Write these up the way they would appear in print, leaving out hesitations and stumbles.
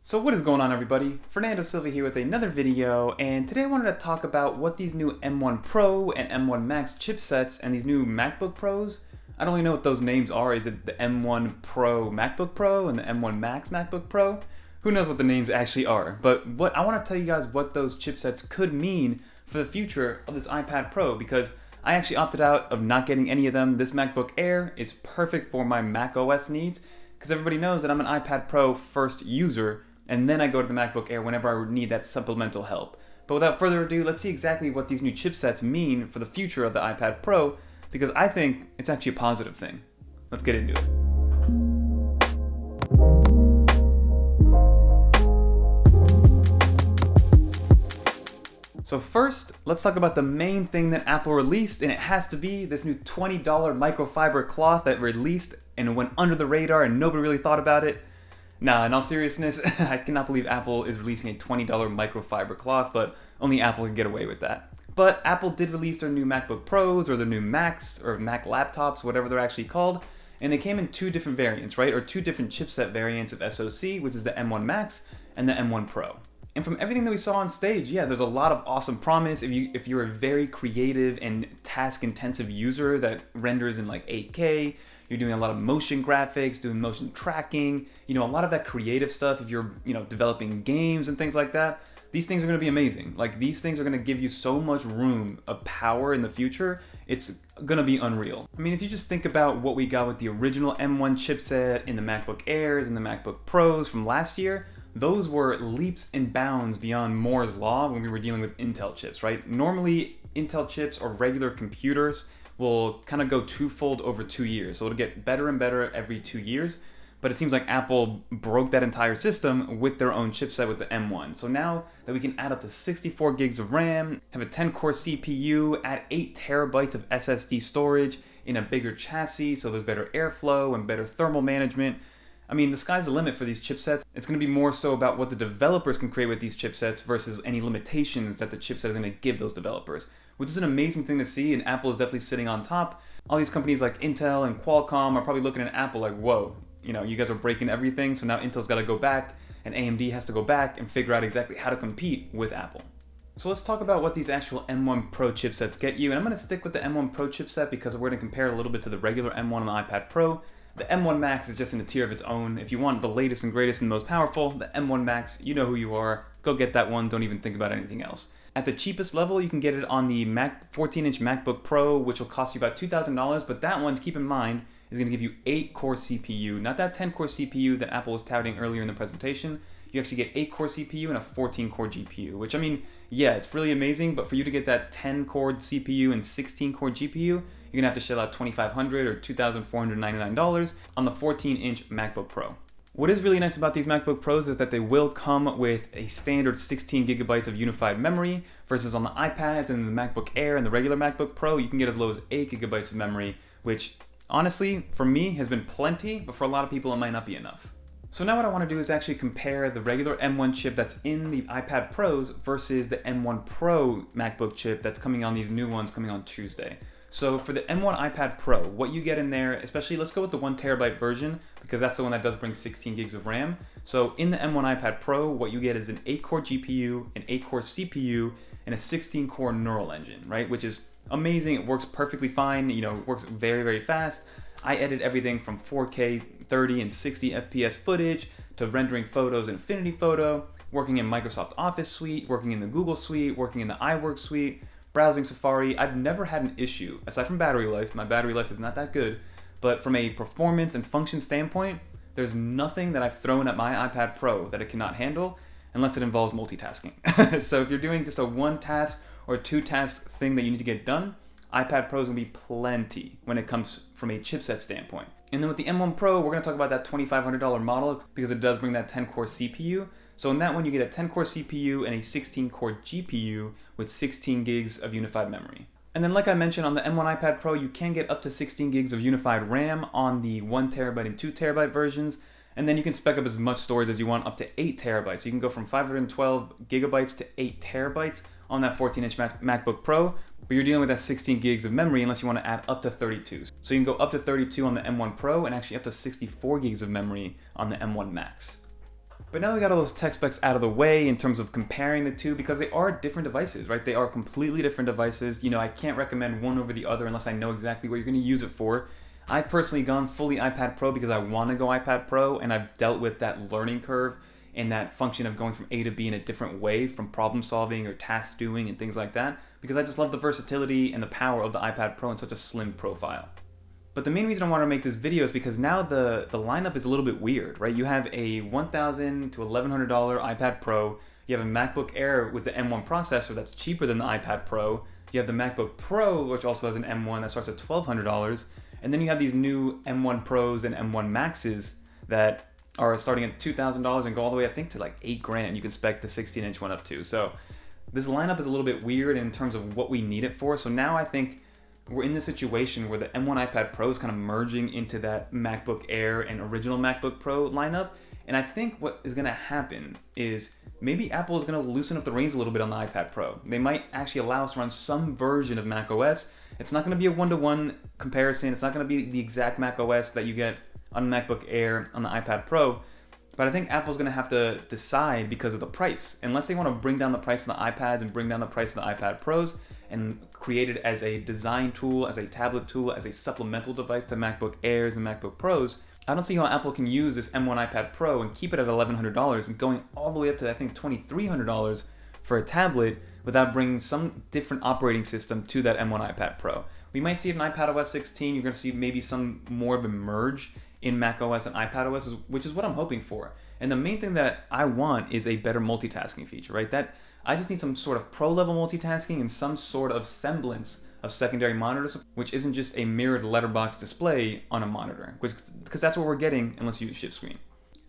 So what is going on, everybody? Fernando Silva here with another video, and today I wanted to talk about what these new M1 Pro and M1 Max chipsets and these new MacBook Pros, I don't really know what those names are. Is it the M1 Pro MacBook Pro and the M1 Max MacBook Pro? Who knows what the names actually are, but what I want to tell you guys what those chipsets could mean for the future of this iPad Pro, because I actually opted out of not getting any of them. This MacBook Air is perfect for my macOS needs, because everybody knows that I'm an iPad Pro first user, and then I go to the MacBook Air whenever I need that supplemental help. But without further ado, let's see exactly what these new chipsets mean for the future of the iPad Pro, because I think it's actually a positive thing. Let's get into it. So first, let's talk about the main thing that Apple released, and it has to be this new $20 microfiber cloth that released and went under the radar and nobody really thought about it. Nah, in all seriousness, I cannot believe Apple is releasing a $20 microfiber cloth, but only Apple can get away with that. But Apple did release their new MacBook Pros, or their new Macs, or Mac laptops, whatever they're actually called, and they came in two different variants, right? Or two different chipset variants of SoC, which is the M1 Max and the M1 Pro. And from everything that we saw on stage, yeah, there's a lot of awesome promise. If you're a very creative and task-intensive user that renders in like 8K, you're doing a lot of motion graphics, doing motion tracking, a lot of that creative stuff. If you're, developing games and things like that, these things are going to be amazing. Like, these things are going to give you so much room of power in the future. It's going to be unreal. I mean, if you just think about what we got with the original M1 chipset in the MacBook Airs and the MacBook Pros from last year, those were leaps and bounds beyond Moore's Law when we were dealing with Intel chips, right? Normally, Intel chips or regular computers will kind of go twofold over 2 years. So it'll get better and better every 2 years. But it seems like Apple broke that entire system with their own chipset with the M1. So now that we can add up to 64 gigs of RAM, have a 10-core CPU, add 8 terabytes of SSD storage in a bigger chassis, so there's better airflow and better thermal management. I mean, the sky's the limit for these chipsets. It's going to be more so about what the developers can create with these chipsets versus any limitations that the chipset is going to give those developers, which is an amazing thing to see, and Apple is definitely sitting on top. All these companies like Intel and Qualcomm are probably looking at Apple like, whoa, you guys are breaking everything, so now Intel's got to go back, and AMD has to go back and figure out exactly how to compete with Apple. So let's talk about what these actual M1 Pro chipsets get you, and I'm going to stick with the M1 Pro chipset because we're going to compare it a little bit to the regular M1 on the iPad Pro. The M1 Max is just in a tier of its own. If you want the latest and greatest and most powerful, the M1 Max, you know who you are. Go get that one, don't even think about anything else. At the cheapest level, you can get it on the 14-inch MacBook Pro, which will cost you about $2,000, but that one, keep in mind, is going to give you 8-core CPU, not that 10-core CPU that Apple was touting earlier in the presentation. You actually get 8-core CPU and a 14-core GPU, which, I mean, yeah, it's really amazing, but for you to get that 10-core CPU and 16-core GPU, you're going to have to shell out $2,500 or $2,499 on the 14-inch MacBook Pro. What is really nice about these MacBook Pros is that they will come with a standard 16 gigabytes of unified memory, versus on the iPads and the MacBook Air and the regular MacBook Pro, you can get as low as 8 gigabytes of memory, which honestly, for me, has been plenty, but for a lot of people, it might not be enough. So now what I want to do is actually compare the regular M1 chip that's in the iPad Pros versus the M1 Pro MacBook chip that's coming on these new ones coming on Tuesday. So for the M1 iPad Pro, what you get in there, especially let's go with the 1 terabyte version, because that's the one that does bring 16 gigs of RAM. So in the M1 iPad Pro, what you get is an 8-core GPU, an 8-core CPU, and a 16-core neural engine, right? Which is amazing. It works perfectly fine. It works very, very fast. I edit everything from 4K 30 and 60 FPS footage to rendering photos in Affinity Photo, working in Microsoft Office Suite, working in the Google Suite, working in the iWork Suite, browsing Safari. I've never had an issue, aside from battery life. My battery life is not that good, but from a performance and function standpoint, there's nothing that I've thrown at my iPad Pro that it cannot handle unless it involves multitasking. So if you're doing just a 1 task or 2 task thing that you need to get done, iPad Pro is going to be plenty when it comes from a chipset standpoint. And then with the M1 Pro, we're going to talk about that $2,500 model because it does bring that 10-core CPU. So in that one, you get a 10-core CPU and a 16-core GPU with 16 gigs of unified memory. And then like I mentioned, on the M1 iPad Pro, you can get up to 16 gigs of unified RAM on the 1 terabyte and 2 terabyte versions. And then you can spec up as much storage as you want, up to 8 terabytes. You can go from 512 gigabytes to 8 terabytes on that 14-inch MacBook Pro, but you're dealing with that 16 gigs of memory unless you want to add up to 32. So you can go up to 32 on the M1 Pro and actually up to 64 gigs of memory on the M1 Max. But But now we got all those tech specs out of the way in terms of comparing the two, because they are different devices, right? They are completely different devices. You know, I can't recommend one over the other unless I know exactly what you're going to use it for. I've personally gone fully iPad Pro because I want to go iPad Pro, and I've dealt with that learning curve and that function of going from A to B in a different way, from problem solving or task doing and things like that, because I just love the versatility and the power of the iPad Pro in such a slim profile. But the main reason I want to make this video is because now the lineup is a little bit weird, right? You have a $1,000 to $1,100 iPad Pro. You have a MacBook Air with the M1 processor that's cheaper than the iPad Pro. You have the MacBook Pro, which also has an M1 that starts at $1,200. And then you have these new M1 Pros and M1 Maxes that are starting at $2,000 and go all the way, I think, to like $8,000. You can spec the 16-inch one up to. So this lineup is a little bit weird in terms of what we need it for. So now I think we're in the situation where the M1 iPad Pro is kind of merging into that MacBook Air and original MacBook Pro lineup. And I think what is going to happen is maybe Apple is going to loosen up the reins a little bit on the iPad Pro. They might actually allow us to run some version of macOS. It's not going to be a one-to-one comparison. It's not going to be the exact macOS that you get on MacBook Air on the iPad Pro. But I think Apple's going to have to decide because of the price. Unless they want to bring down the price of the iPads and bring down the price of the iPad Pros and create it as a design tool, as a tablet tool, as a supplemental device to MacBook Airs and MacBook Pros, I don't see how Apple can use this M1 iPad Pro and keep it at $1,100 and going all the way up to, I think, $2,300 for a tablet without bringing some different operating system to that M1 iPad Pro. We might see it in iPadOS 16. You're going to see maybe some more of a merge in macOS and iPadOS, which is what I'm hoping for. And the main thing that I want is a better multitasking feature, right? That I just need some sort of pro-level multitasking and some sort of semblance of secondary monitors, which isn't just a mirrored letterbox display on a monitor, because that's what we're getting unless you use shift screen.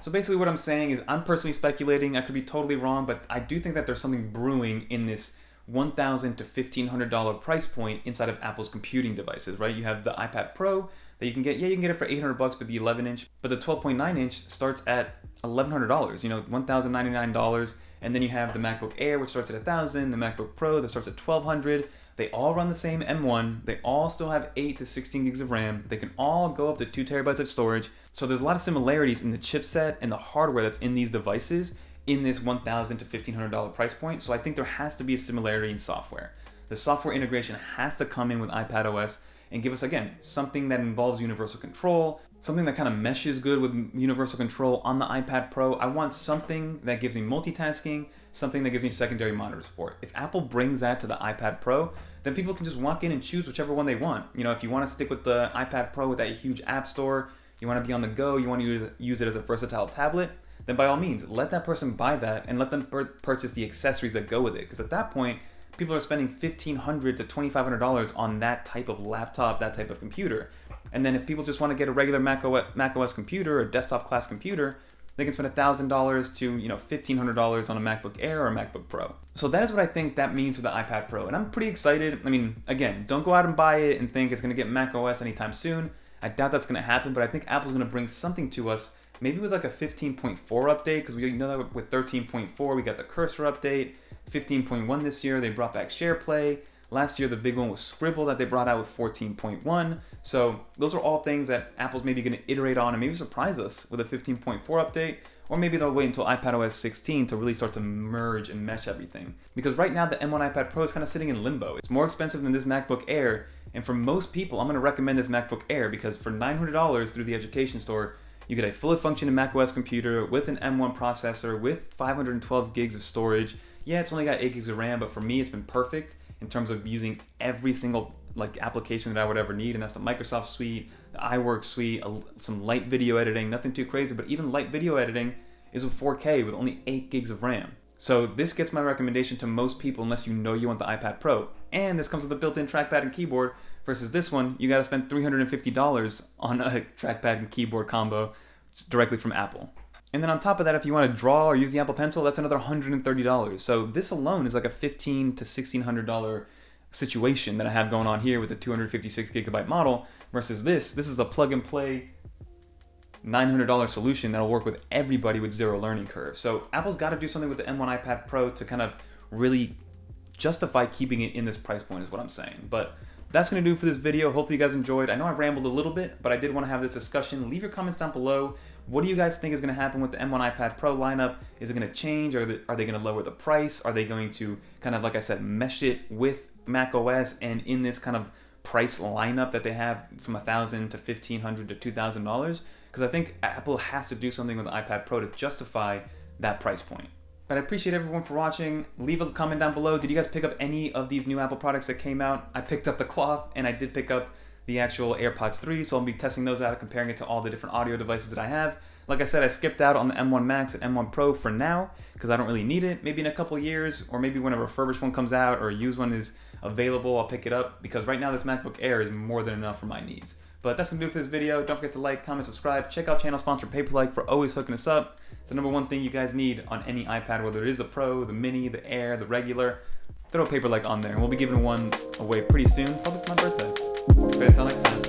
So basically what I'm saying is I'm personally speculating, I could be totally wrong, but I do think that there's something brewing in this $1,000 to $1,500 price point inside of Apple's computing devices, right? You have the iPad Pro that you can get, you can get it for $800 with the 11-inch, but the 12.9-inch starts at $1,100, $1,099. And then you have the MacBook Air, which starts at $1,000, the MacBook Pro that starts at $1,200. They all run the same M1. They all still have 8 to 16 gigs of RAM. They can all go up to 2 terabytes of storage. So there's a lot of similarities in the chipset and the hardware that's in these devices in this $1,000 to $1,500 price point. So I think there has to be a similarity in software. The software integration has to come in with iPadOS and give us, again, something that involves universal control, something that kind of meshes good with universal control on the iPad Pro. I want something that gives me multitasking, something that gives me secondary monitor support. If Apple brings that to the iPad Pro, then people can just walk in and choose whichever one they want. If you want to stick with the iPad Pro with that huge app store, you want to be on the go, you want to use it as a versatile tablet, then by all means, let that person buy that and let them purchase the accessories that go with it. Because at that point, people are spending $1,500 to $2,500 on that type of laptop, that type of computer. And then if people just want to get a regular macOS computer, a desktop class computer, they can spend $1,000 to $1,500 on a MacBook Air or a MacBook Pro. So that is what I think that means for the iPad Pro. And I'm pretty excited. I mean, again, don't go out and buy it and think it's going to get macOS anytime soon. I doubt that's going to happen, but I think Apple's going to bring something to us, maybe with like a 15.4 update, because we know that with 13.4, we got the cursor update. 15.1 this year, they brought back SharePlay. Last year, the big one was Scribble that they brought out with 14.1. So those are all things that Apple's maybe going to iterate on and maybe surprise us with a 15.4 update, or maybe they'll wait until iPadOS 16 to really start to merge and mesh everything. Because right now, the M1 iPad Pro is kind of sitting in limbo. It's more expensive than this MacBook Air, and for most people, I'm going to recommend this MacBook Air because for $900 through the Education Store, you get a fully functioning macOS computer with an M1 processor with 512 gigs of storage. Yeah, it's only got 8 gigs of RAM, but for me, it's been perfect in terms of using every single application that I would ever need, and that's the Microsoft Suite, the iWork Suite, some light video editing, nothing too crazy, but even light video editing is with 4K with only 8 gigs of RAM. So this gets my recommendation to most people unless you know you want the iPad Pro. And this comes with a built-in trackpad and keyboard versus this one, you gotta spend $350 on a trackpad and keyboard combo directly from Apple. And then on top of that, if you want to draw or use the Apple Pencil, that's another $130. So this alone is like a $1,500 to $1,600 situation that I have going on here with the 256 gigabyte model versus this is a plug and play $900 solution that'll work with everybody with zero learning curve. So Apple's got to do something with the M1 iPad Pro to kind of really justify keeping it in this price point is what I'm saying. But that's going to do for this video. Hopefully you guys enjoyed. I know I rambled a little bit, but I did want to have this discussion. Leave your comments down below. What do you guys think is going to happen with the M1 iPad Pro lineup? Is it going to change? Are they going to lower the price? Are they going to kind of, like I said, mesh it with macOS and in this kind of price lineup that they have from $1,000 to $1,500 to $2,000? Because I think Apple has to do something with the iPad Pro to justify that price point. But I appreciate everyone for watching. Leave a comment down below. Did you guys pick up any of these new Apple products that came out? I picked up the cloth, and I did pick up the actual AirPods 3, so I'll be testing those out, comparing it to all the different audio devices that I have. Like I said, I skipped out on the M1 Max and M1 Pro for now, because I don't really need it. Maybe in a couple years, or maybe when a refurbished one comes out, or a used one is available, I'll pick it up, because right now this MacBook Air is more than enough for my needs. But that's going to do it for this video. Don't forget to like, comment, subscribe. Check out channel sponsor Paperlike for always hooking us up. It's the number one thing you guys need on any iPad, whether it is a Pro, the Mini, the Air, the regular. Throw a Paperlike on there, and we'll be giving one away pretty soon, probably for my birthday. But until next time.